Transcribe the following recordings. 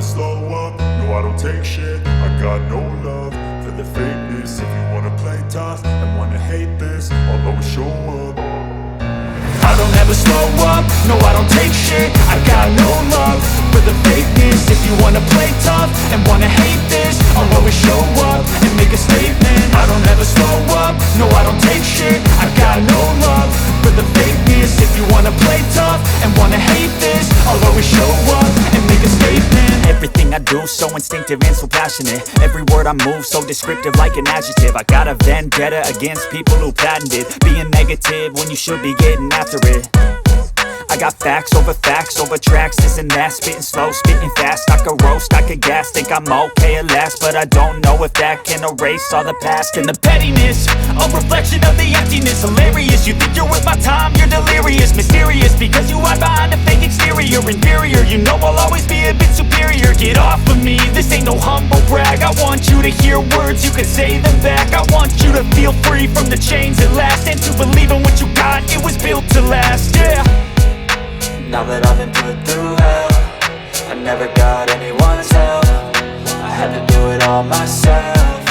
slow up, no I don't take shit. I got no love for the fakeness. If you wanna play tough and wanna hate this, I'll always show up. I don't ever slow up, no I don't take shit. I got no love for the fakeness. If you wanna play tough and wanna hate this, I'll always show up and make a statement. I don't ever slow up, no I don't take shit. I got no love for the fakeness. If you wanna play tough and wanna hate this, I'll always show up and make a statement. Everything I do so instinctive and so passionate. Every word I move so descriptive like an adjective. I got a vendetta against people who patented being negative when you should be getting after it. I got facts over tracks, this and that. Spitting slow, spitting fast. I could roast, I could gas. Think I'm okay at last, but I don't know if that can erase all the past. And the pettiness, a reflection of the emptiness. Hilarious, you think you're worth my time, you're delirious. Mysterious, because you hide behind a fake exterior. Inferior, you know I'll always be a bit superior. Get off of me, this ain't no humble brag. I want you to hear words, you can say them back. I want you to feel free from the chains at last, and to believe in what you got, it was built to last, yeah. Now that I've been put through hell, I never got anyone's help. I had to do it all myself.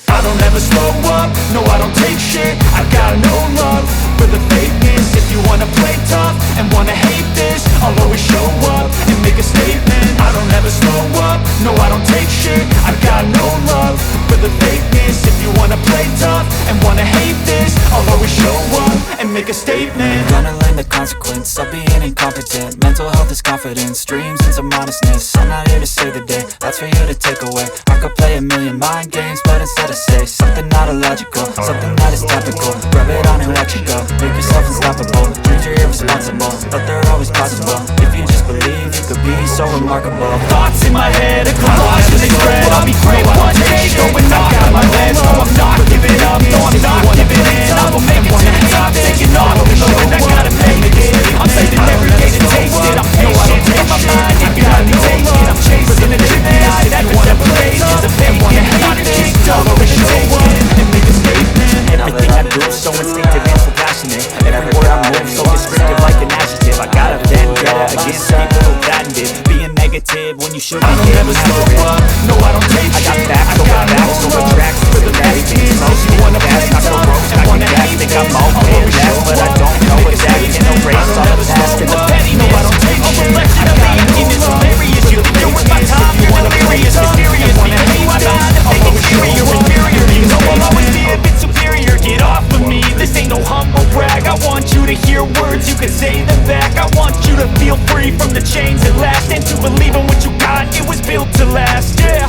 I don't ever slow up, no I don't take shit. I got no love for the fakeness. If you wanna play tough and wanna hate this, I'll always show up and make a statement. I don't ever slow up, no I don't take shit. I got no love for the fakeness. If you wanna play tough and wanna hate this, I'll always show up and make a statement. Gonna learn the consequence of being incompetent. Mental health is confidence, dreams and some honestness. I'm not here to save the day, that's for you to take away. I could play a million mind games, but instead I say something not illogical, something that is topical. Rub it on and watch it go, make yourself unstoppable. Dreams are irresponsible, but they're always possible. If you just believe, you could be so remarkable. Thoughts in my head, a collage and they spread. I'll be great one day, going knock out my legs. No, I'm not giving up, no, I'm not giving in. I will make it to the top, taking off the show, and I gotta make it. I'm saving every day to taste it. I'm patient, in my mind, if you gotta take it. I'm chasing the midnight, that was the places. If they wanna hate this, I'll always show up and make a statement. Everything I do so instinctive and so passionate. Every word I move so descriptive like an adjective. I got a vendetta against people who patented being negative when you should be getting after it. No I don't take shit. I got facts over tracks, this and that. Spitting slow, spitting fast. I could roast, I could gas. Think I'm okay at last, but I don't know if that can erase all the past. And the pettiness, a reflection of the emptiness. Hilarious, you think you're worth my time, you're delirious. Mysterious, because you hide behind a fake exterior. Inferior, you know I'll always be a bit superior. Get off of me, this ain't no humble brag. I want you to hear words, you can say them back. I want you to feel free from the chains at last, and to believe in what you got, it was built to last, yeah.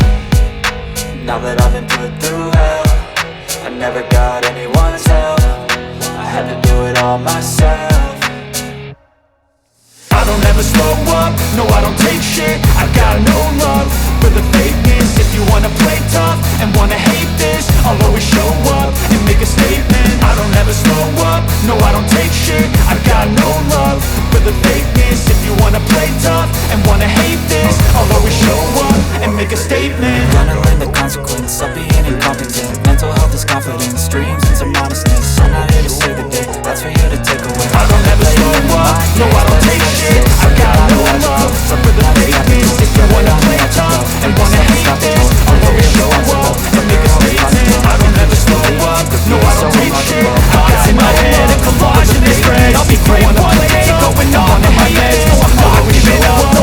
Now that I've been put through hell, I never got anyone's help. I had to do it all myself. I don't ever slow up, no I don't take shit. I got no love for the fakeness. If you wanna play tough and wanna hate this, I'll always show up and make a statement. I don't ever slow up, no I don't take shit. I got no love for the fakeness. If you wanna play tough and wanna hate this, I'll always show up and make a statement. Gonna learn the consequence of being incompetent. Mental health is confidence, dreams and some honestness. I'm not here to save the day, that's for you to take away. I don't ever slow up, no I don't take shit. I got no love for the fakeness. If you wanna play tough and wanna hate this, I'll always show up and make a statement. I don't ever slow up, no I don't take shit. Thoughts in my head, a collage and they spread. I'll be great one day, going on in my legs. No I'm not giving up.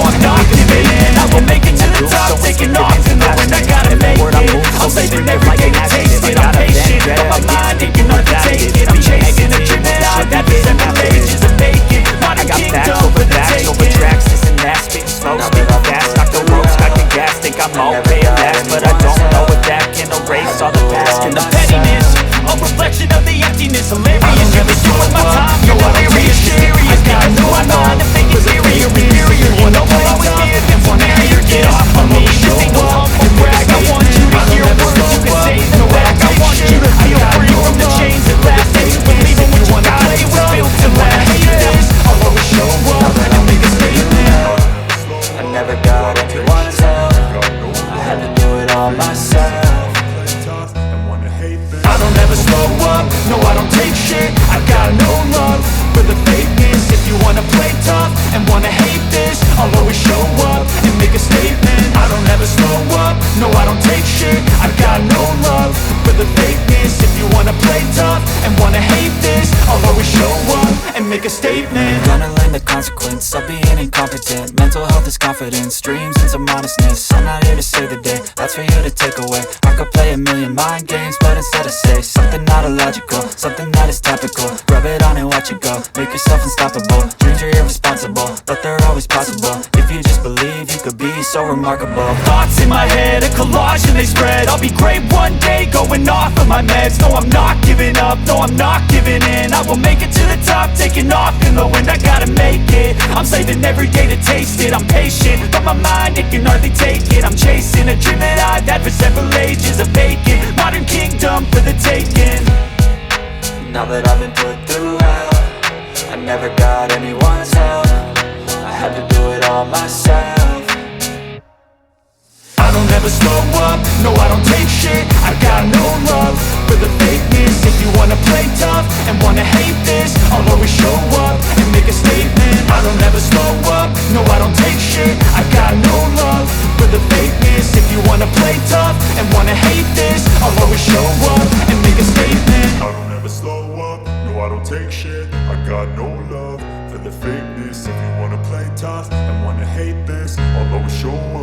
the fakeness. If you wanna play tough and wanna hate this, I'll always show up and make a statement. Gonna learn the consequence of being incompetent. Mental health is confidence, dreams and some honestness. I'm not here to save the day, that's for you to take away. I could play a million mind games, but instead I say something not illogical, something that is topical. Rub it on and watch it go, make yourself unstoppable. Dreams are irresponsible, but they're always possible. If you just believe, you could be so remarkable. Thoughts in my head, a collage and they spread. I'll be great one day, going off of my meds. No, I'm not giving up, no, I'm not giving in. I will make it to the top, taking off in the wind. I gotta make it, I'm saving every day to taste it. I'm patient, but my mind, it can hardly take it. I'm chasing a dream that I've had for several ages. A vacant, modern kingdom for the taking. Now that I've been put through hell, I never got anyone's help. I had to do it all myself. I don't ever slow up, no I don't take shit. I got no love for the fakeness. If you wanna play tough and wanna hate this, I'll always show up and make a statement. I don't ever slow up, no I don't take shit. I got no love for the fakeness. If you wanna play tough and wanna hate this, I'll always show up and make a statement. I don't ever slow up, no I don't take shit. I got no love for the fakeness. If you wanna play tough and wanna hate this, I'll always show up